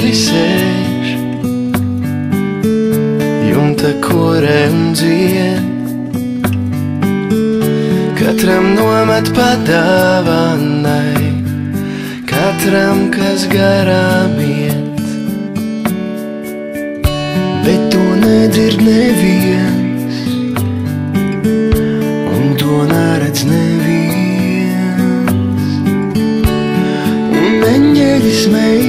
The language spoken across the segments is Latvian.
eņģeļi sēž, jumta korē un dzied, katram nomet pa dāvanai, katram, kas garām iet. Bet to nedzird neviens, un to neredz neviens. Un eņģeļi smej,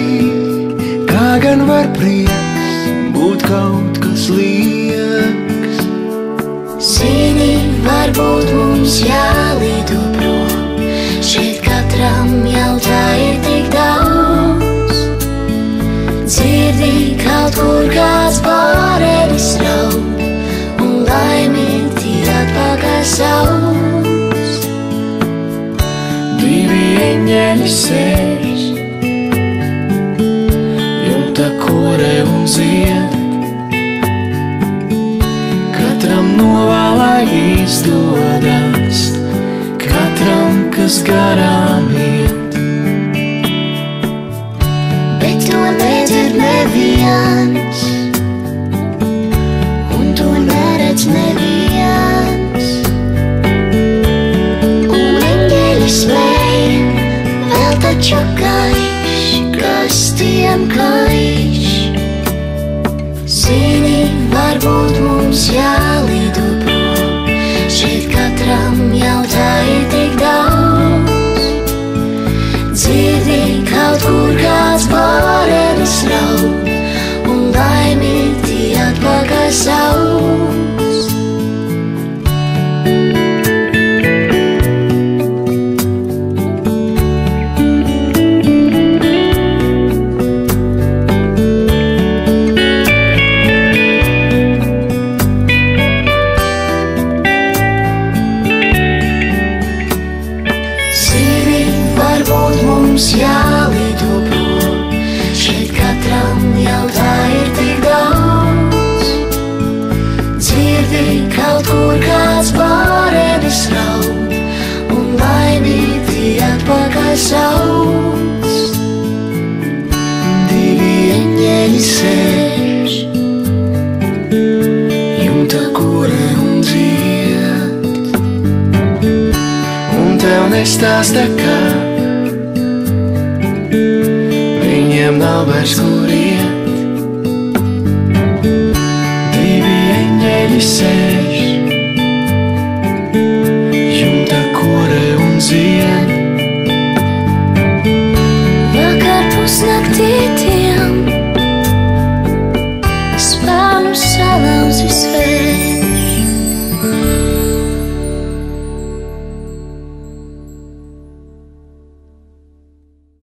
kā gan var prieks būt kaut kas liekas. Zini, varbūt mums jālido prom, šeit katram jau tā ir tik daudz. Dzirdi kaut kur kāds bārenis raud, un laimīgi atpakaļ sauc. Divi eņģeļi sēž, jumta korē un dzied, katram novēlā izdodas, katram, kas garām iet. Bet to nedzird neviens, un to neredz neviens. Un eņģeļi smej, vēl taču gaiš, kas tiem kaiš. Zini, varbūt mums jālido prom, šeit katram jau tā ir tik daudz. Dzirdi kaut kur kāds bārenis raud, un laimīgi atpakaļ sauc. Varbūt mums jālido prom, šeit katram jau tā ir tik daudz. Dzirdi kaut kur kāds bārenis raud, un laimīgi atpakaļ sauc. Divi eņģeļi sēž, jumta korē un dzied, un tev nestāsta, kā viņiem nav vairs kur iet. Divi eņģeļi sēž,